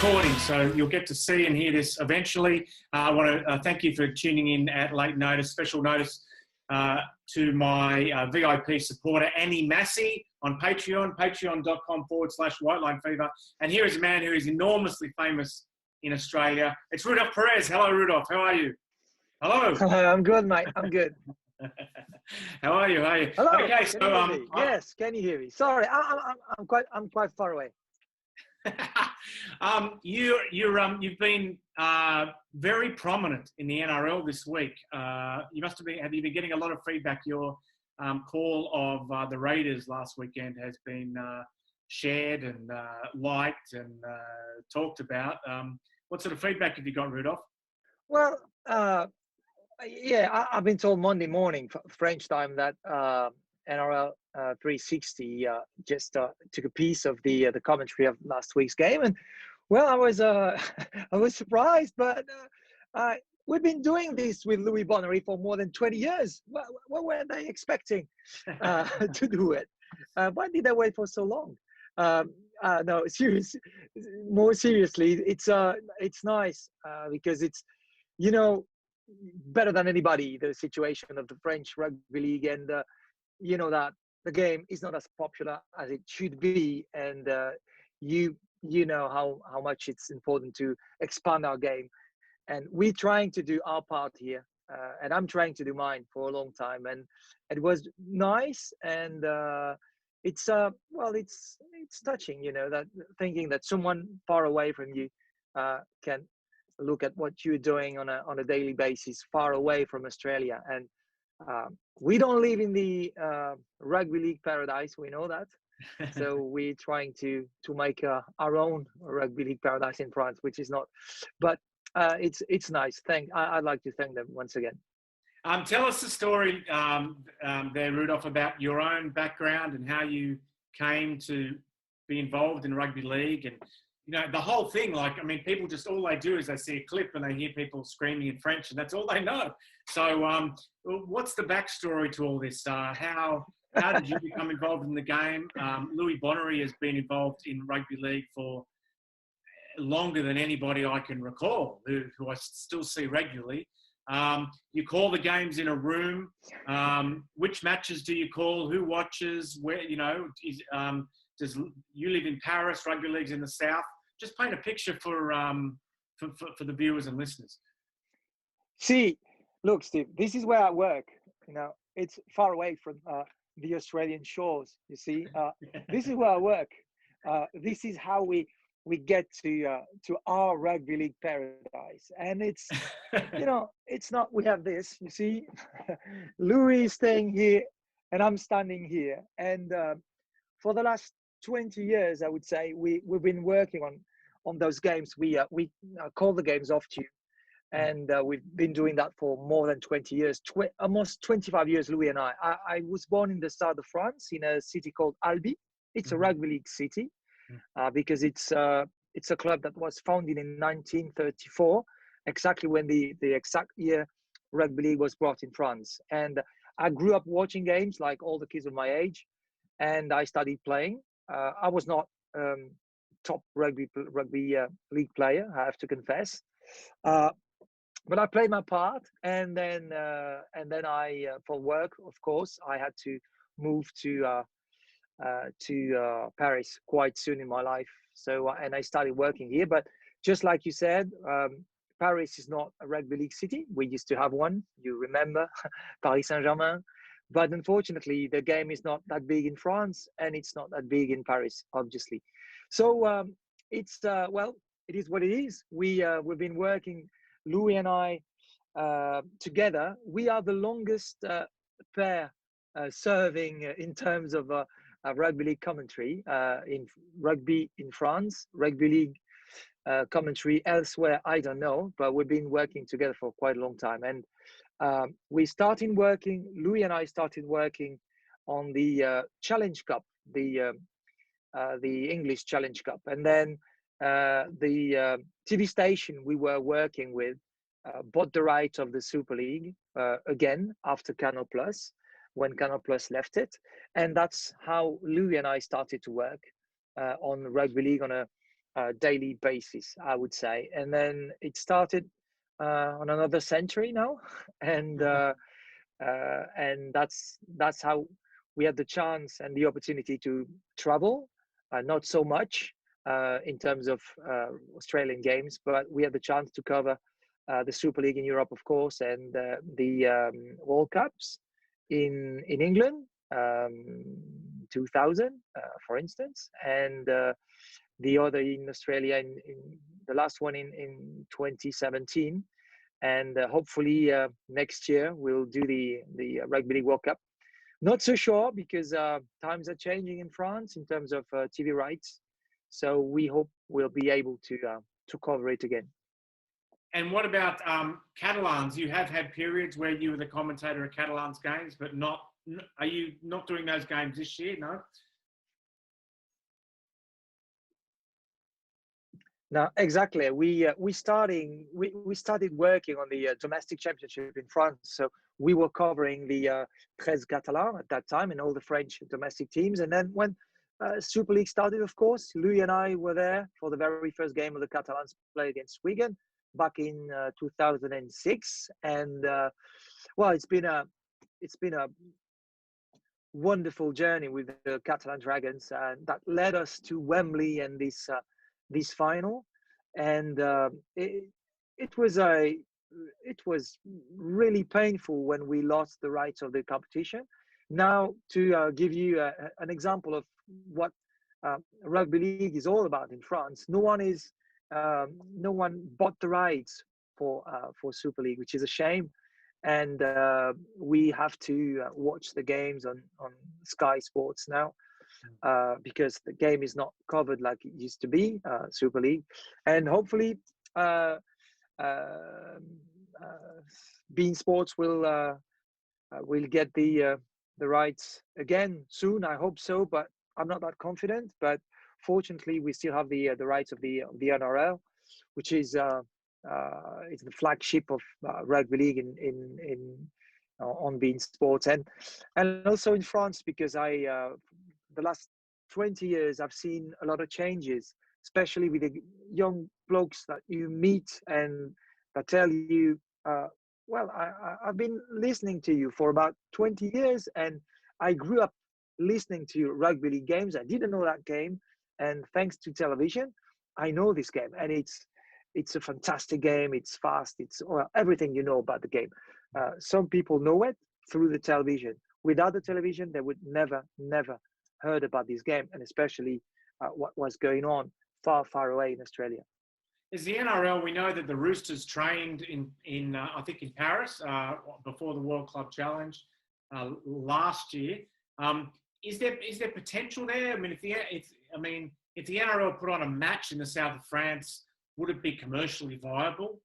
recording, so you'll get to see and hear this eventually. I want to thank you for tuning in at late notice. Special notice to my VIP supporter, Annie Massey, on Patreon, patreon.com/WhiteLineFever. And here is a man who is enormously famous in Australia. It's Rodolphe Pires. Hello, Rodolphe. How are you? Hello. I'm good, mate. I'm good. How are you? How are you? Hello. Okay, can so you hear me? Yes, can you hear me? Sorry, I'm quite far away. You've been very prominent in the NRL this week. Have you been getting a lot of feedback? Your call of the Raiders last weekend has been shared and liked and talked about. What sort of feedback have you got, Rodolphe? Well, yeah, I've been told Monday morning, French time, that NRL 360 just took a piece of the commentary of last week's game, and well, I was I was surprised, but we've been doing this with Louis Bonnery for more than 20 years. What were they expecting to do it? Why did they wait for so long? No, more seriously, it's nice because it's, you know, better than anybody, the situation of the French rugby league, and you know that the game is not as popular as it should be, and you know how much it's important to expand our game, and we're trying to do our part here, and I'm trying to do mine for a long time, and it was nice, and it's touching, you know, that thinking that someone far away from you can look at what you're doing on a daily basis, far away from Australia. And we don't live in the rugby league paradise, we know that. So we're trying to make our own rugby league paradise in France, which is not, but it's nice. I'd like to thank them once again. Tell us the story there, Rodolphe, about your own background and how you came to be involved in rugby league, and you know, the whole thing. Like, I mean, people just, all they do is they see a clip and they hear people screaming in French, and that's all they know. So what's the backstory to all this? How did you become involved in the game? Louis Bonnery has been involved in rugby league for longer than anybody I can recall, who I still see regularly. You call the games in a room. Which matches do you call? Who watches? Where, you know, does you live in Paris? Rugby league's in the south. Just paint a picture for the viewers and listeners. See, look, Steve, this is where I work. You know, it's far away from the Australian shores. You see, this is where I work. This is how we get to our rugby league paradise, and it's you know, it's not. We have this. You see, Louis is staying here, and I'm standing here, and for the last 20 years, I would say, we've been working on those games. We call the games off to you, and we've been doing that for more than 20 years, almost 25 years, Louis and I. I was born in the south of France, in a city called Albi. It's a rugby league city because it's a club that was founded in 1934, exactly when the exact year rugby league was brought in France. And I grew up watching games like all the kids of my age, and I started playing. I was not top rugby league player, I have to confess, but I played my part. And then I, for work, of course, I had to move to Paris quite soon in my life. So and I started working here. But just like you said, Paris is not a rugby league city. We used to have one. You remember, Paris Saint-Germain. But unfortunately, the game is not that big in France, and it's not that big in Paris, obviously. So it's well, it is what it is. We've been working, Louis and I, together. We are the longest pair serving in terms of rugby league commentary in rugby in France. Rugby league commentary elsewhere, I don't know, but we've been working together for quite a long time. And Louis and I started working on the Challenge Cup, the English Challenge Cup. And then the TV station we were working with bought the right of the Super League again after Canal Plus, when Canal Plus left it. And that's how Louis and I started to work on rugby league on a daily basis, I would say. And then it started on another century now, and that's how we had the chance and the opportunity to travel. Not so much in terms of Australian games, but we had the chance to cover the Super League in Europe, of course, and the World Cups in England, 2000, for instance, and the other in Australia in the last one in 2017, and hopefully next year we'll do the Rugby League World Cup. Not so sure because times are changing in France in terms of TV rights, so we hope we'll be able to cover it again. And what about Catalans? You have had periods where you were the commentator at Catalans games, but not. Are you not doing those games this year? No. No, exactly. We started working on the domestic championship in France. So we were covering the 13 Catalans at that time and all the French domestic teams. And then when Super League started, of course, Louis and I were there for the very first game of the Catalans play against Regan back in 2006. And well, it's been a wonderful journey with the Catalan Dragons, and that led us to Wembley and this final. And it was really painful when we lost the rights of the competition. Now, to give you an example of what rugby league is all about in France, no one bought the rights for Super League, which is a shame. And we have to watch the games on Sky Sports now because the game is not covered like it used to be, Super League. And hopefully beIN Sports will get the rights again soon. I hope so, but I'm not that confident. But fortunately, we still have the rights of the NRL, which is it's the flagship of rugby league on beIN Sports, and also in France, because the last 20 years I've seen a lot of changes, especially with the young blokes that you meet and that tell you, well, I've been listening to you for about 20 years and I grew up listening to rugby league games. I didn't know that game, and thanks to television I know this game, and it's a fantastic game. It's fast. It's everything you know about the game. Some people know it through the television. Without the television, they would never heard about this game, and especially what was going on far away in Australia. Is the NRL? We know that the Roosters trained in I think in Paris before the World Club Challenge last year. Is there potential there? I mean, if the NRL put on a match in the south of France, would it be commercially viable?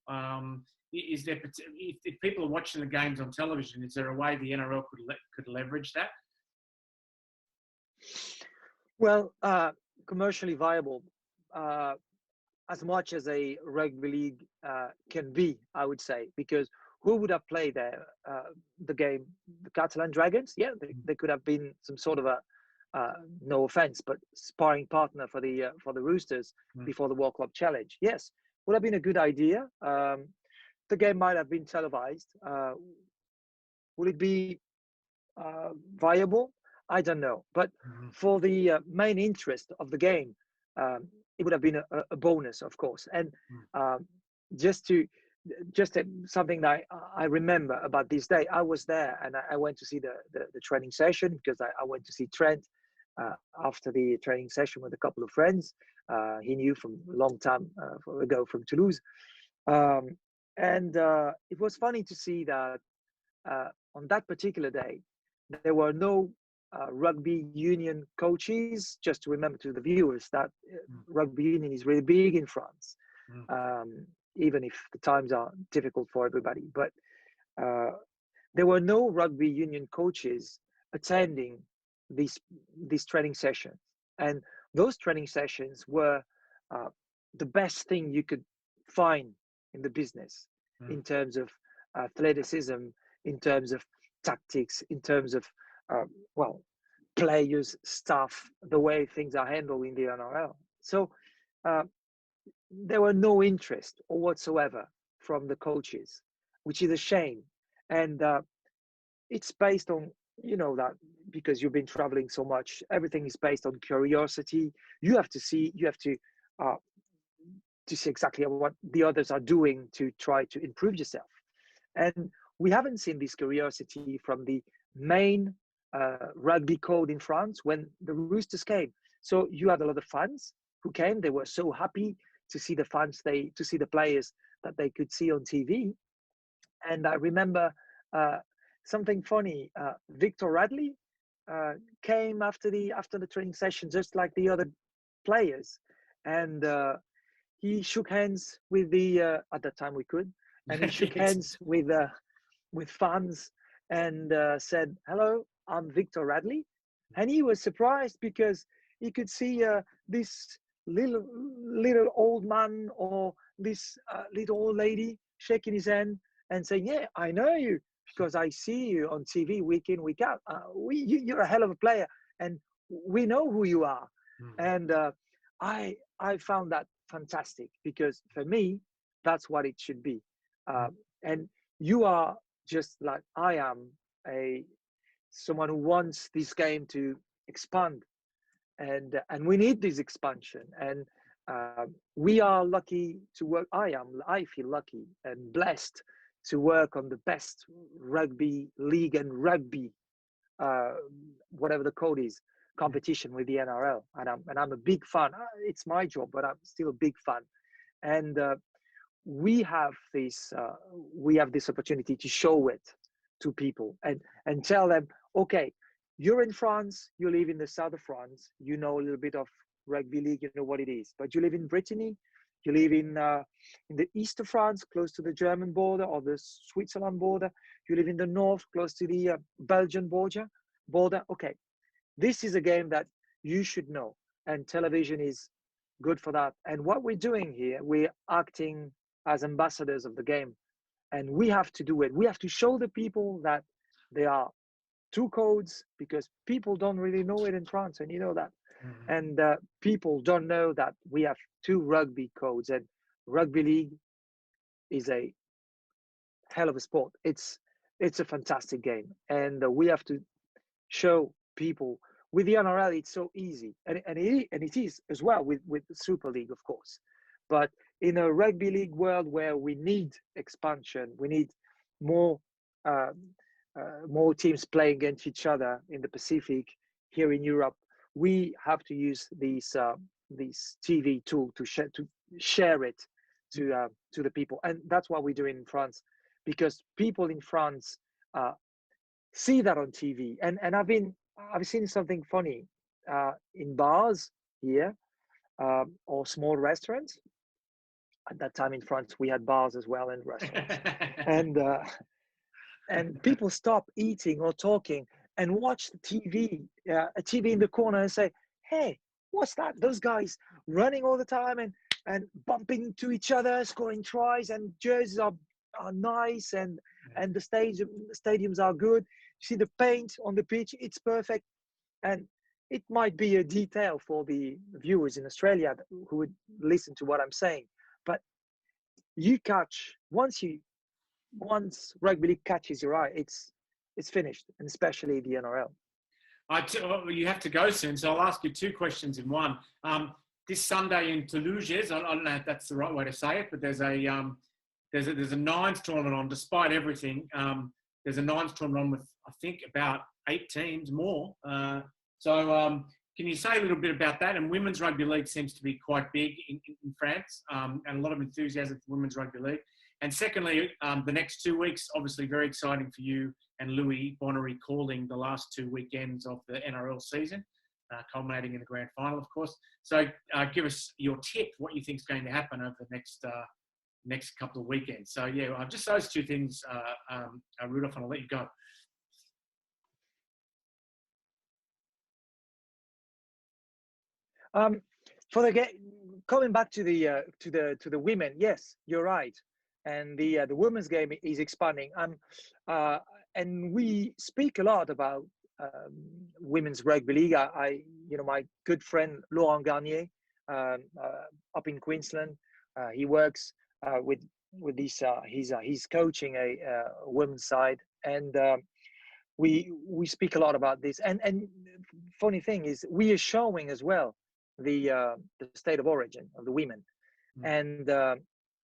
Is there, if people are watching the games on television, is there a way the NRL could leverage that? Well, commercially viable, as much as a rugby league can be, I would say, because who would have played the game? The Catalan Dragons? Yeah, they could have been some sort of a, no offense, but sparring partner for the Roosters before the World Club Challenge. Yes, would have been a good idea. The game might have been televised. Would it be viable? I don't know. But for the main interest of the game, it would have been a bonus, of course. And just something that I remember about this day, I was there and I went to see the training session because I went to see Trent after the training session with a couple of friends he knew from a long time ago from Toulouse. And it was funny to see that on that particular day, there were no rugby union coaches. Just to remember to the viewers that rugby union is really big in France, even if the times are difficult for everybody. But there were no rugby union coaches attending these training sessions. And those training sessions were the best thing you could find in the business in terms of athleticism, in terms of tactics, in terms of players, staff, the way things are handled in the NRL. So there were no interest or whatsoever from the coaches, which is a shame. And it's based on, you know, that because you've been traveling so much, everything is based on curiosity. You have to see, uh, to see exactly what the others are doing to try to improve yourself. And we haven't seen this curiosity from the main rugby code in France when the Roosters came. So you had a lot of fans who came. They were so happy to see the fans, to see the players that they could see on TV. And I remember something funny. Victor Radley came after the training session, just like the other players, and he shook hands with the at that time we could, and he shook hands with fans and said, "Hello, I'm Victor Radley," and he was surprised because he could see this little old man or this little old lady shaking his hand and saying, "Yeah, I know you because I see you on TV week in, week out. You're a hell of a player, and we know who you are." And I found that fantastic because for me, that's what it should be. And you are just like I am, someone who wants this game to expand, and we need this expansion. And we are lucky to work. I feel lucky and blessed to work on the best rugby league and rugby, whatever the code is, competition with the NRL. And I'm a big fan. It's my job, but I'm still a big fan. And we have this opportunity to show it to people and tell them, okay, you're in France, you live in the south of France, you know a little bit of rugby league, you know what it is, but you live in Brittany, you live in the east of France, close to the German border or the Switzerland border, you live in the north, close to the Belgian border. Okay, this is a game that you should know, and television is good for that. And what we're doing here, we're acting as ambassadors of the game, and we have to do it. We have to show the people that there are two codes, because people don't really know it in France, and you know that. And people don't know that we have two rugby codes, and rugby league is a hell of a sport. It's a fantastic game, and we have to show people. With the NRL, it's so easy, and it is as well with the Super League, of course. But in a rugby league world where we need expansion, we need more teams playing against each other in the Pacific. Here in Europe, we have to use this TV tool to share it to the people, and that's what we're doing in France, because people in France see that on TV. And I've seen something funny in bars here, or small restaurants. At that time in France, we had bars as well and restaurants, and people stop eating or talking and watch the TV, a TV in the corner, and say, "Hey, what's that? Those guys running all the time and bumping into each other, scoring tries, and jerseys are nice, and the stadiums are good. You see the paint on the pitch, it's perfect." And it might be a detail for the viewers in Australia who would listen to what I'm saying, but you catch once rugby league catches your eye, it's finished, and especially the NRL. You have to go soon, so I'll ask you two questions in one. This Sunday in Toulouse, I don't know if that's the right way to say it, but there's a nines tournament on. Despite everything, there's a nines tournament on with, I think, about 8 teams more. So can you say a little bit about that? And women's rugby league seems to be quite big in France, and a lot of enthusiasm for women's rugby league. And secondly, the next 2 weeks, obviously very exciting for you and Louis Bonnery, calling the last 2 weekends of the NRL season, culminating in the grand final, of course. So give us your tip, what you think is going to happen over the next couple of weekends. So yeah, just those two things, Rodolphe, and I'll let you go. For the coming back to the women, yes, you're right, and the women's game is expanding. And we speak a lot about women's rugby league. My good friend Laurent Garnier, up in Queensland, He works with this. He's coaching a women's side, and we speak a lot about this. And funny thing is, we are showing as well the state of origin of the women, and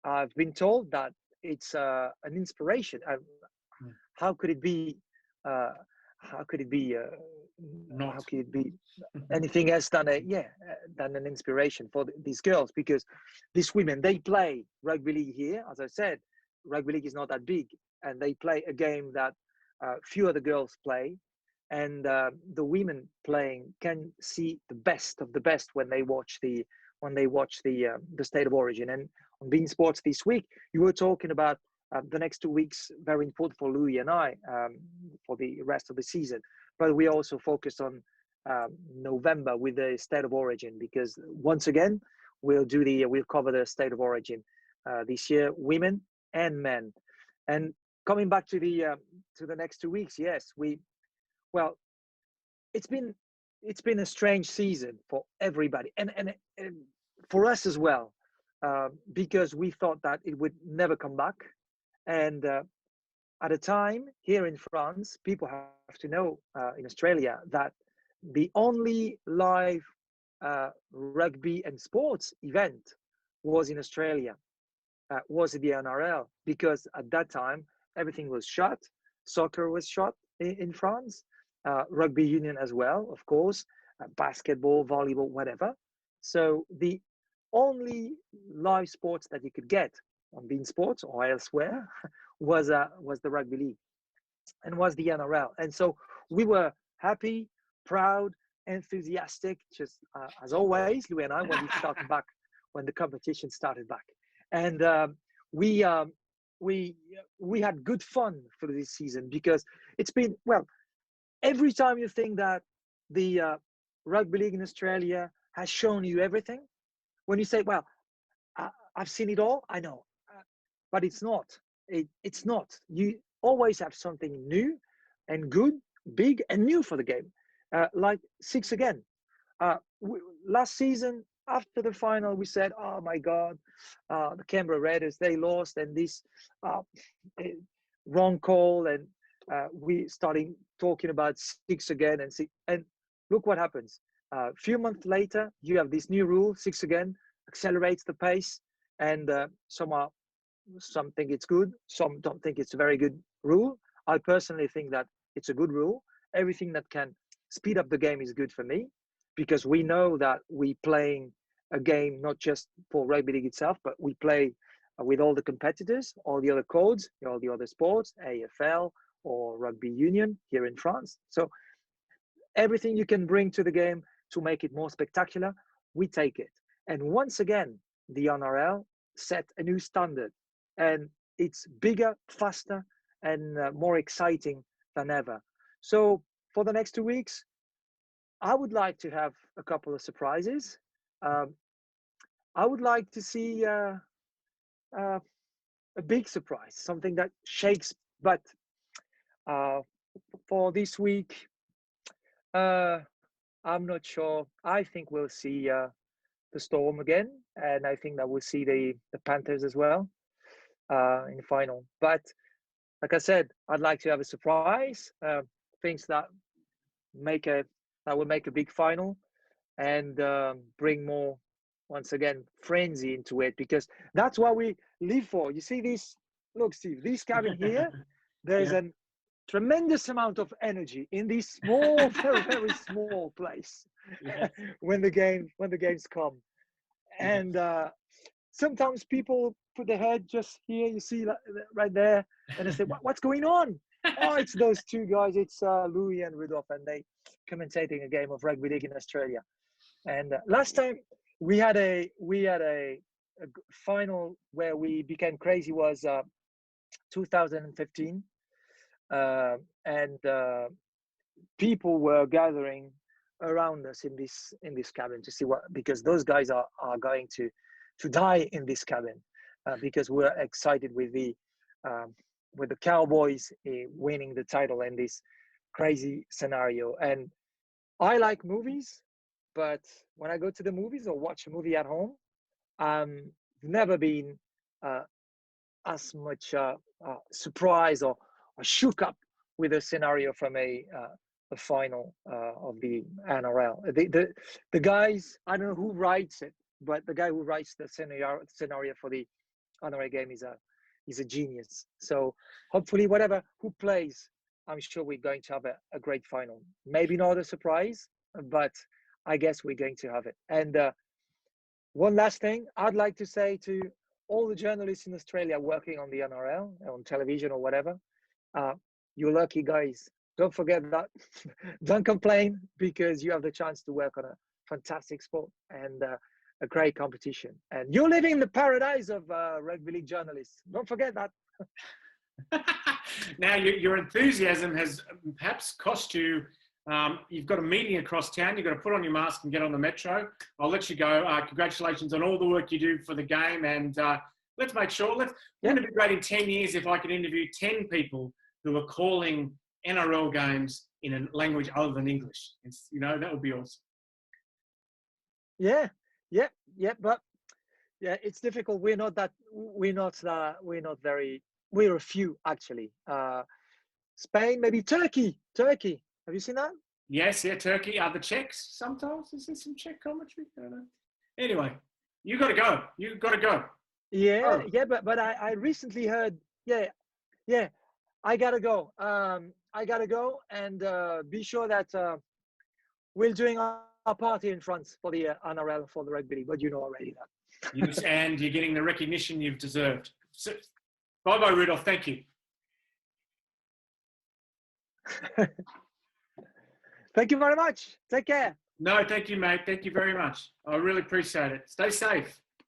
I've been told that it's an inspiration. How could it be? How could it be? How could it be anything else than than an inspiration for these girls? Because these women, they play rugby league here. As I said, rugby league is not that big, and they play a game that few other girls play, and the women playing can see the best of the best when they watch the state of origin. And on Bein Sports this week, you were talking about the next 2 weeks, very important for Louis and I for the rest of the season. But we also focused on November with the state of origin, because once again we'll cover the state of origin this year, women and men. And coming back to the next 2 weeks, yes, it's been a strange season for everybody, and for us as well, because we thought that it would never come back. And at a time here in France, people have to know in Australia that the only live rugby and sports event was in Australia, was the NRL, because at that time everything was shut. Soccer was shut in France, rugby union as well, of course, basketball, volleyball, whatever. So the only live sports that you could get on Bein Sports or elsewhere was the rugby league, and was the NRL. And so we were happy, proud, enthusiastic, just as always, Louis and I, when the competition started back. And we had good fun for this season, because it's been, every time you think that the rugby league in Australia has shown you everything, when you say, I've seen it all, I know, but it's not. It's not. You always have something new and good, big and new for the game. Like Six again. Last season, after the final, we said, oh my God, the Canberra Raiders, they lost, and this wrong call. And we started talking about Six again. And look what happens. A few months later, you have this new rule, Six again, accelerates the pace, and some think it's good, some don't think it's a very good rule. I personally think that it's a good rule. Everything that can speed up the game is good for me, because we know that we playing a game not just for rugby league itself, but we play with all the competitors, all the other codes, all the other sports, AFL or rugby union here in France. So everything you can bring to the game to make it more spectacular, we take it. And once again, the NRL set a new standard, and it's bigger, faster, and more exciting than ever. So for the next 2 weeks, I would like to have a couple of surprises. I would like to see a big surprise, something that shakes. But for this week, I'm not sure. I think we'll see the Storm again, and I think that we'll see the Panthers as well in the final. But like I said, I'd like to have a surprise, things that will make a big final, and bring more, once again, frenzy into it, because that's what we live for. You see this? Look, Steve, this cabin here, there's a tremendous amount of energy in this small, very, very small place. when the games come, and sometimes people put their head just here, you see right there, and they say, what's going on? Oh, it's those two guys. It's Louis and Rodolphe, and they commentating a game of rugby league in Australia. And last time we had a final where we became crazy was 2015, and people were gathering around us in this cabin to see because those guys are going to die in this cabin, because we're excited with the Cowboys winning the title in this crazy scenario. And I like movies, but when I go to the movies or watch a movie at home, I'm never been as much surprised or shook up with a scenario from a final of the NRL. The guys, I don't know who writes it, but the guy who writes the scenario for the NRL game is a genius. So hopefully, who plays, I'm sure we're going to have a great final. Maybe not a surprise, but I guess we're going to have it. And one last thing I'd like to say to all the journalists in Australia working on the NRL, on television or whatever, you're lucky guys. Don't forget that. Don't complain, because you have the chance to work on a fantastic sport and a great competition. And you're living in the paradise of rugby league journalists. Don't forget that. Now, your enthusiasm has perhaps cost you. You've got a meeting across town. You've got to put on your mask and get on the metro. I'll let you go. Congratulations on all the work you do for the game. And let's make sure. Wouldn't it be great in 10 years if I could interview 10 people who are calling NRL games in a language other than English? That would be awesome. Yeah. But yeah, it's difficult. We're a few actually. Spain, maybe Turkey. Have you seen that? Yes, Turkey. The Czechs sometimes. Is there some Czech commentary? I don't know. Anyway, you got to go. Yeah, but I recently heard. Yeah, I gotta go. And be sure that we're doing our party in France for the NRL for the rugby league. But you know already that. And you're getting the recognition you've deserved. So, bye, Rudolph. Thank you. Thank you very much. Take care. No, thank you, mate. Thank you very much. I really appreciate it. Stay safe.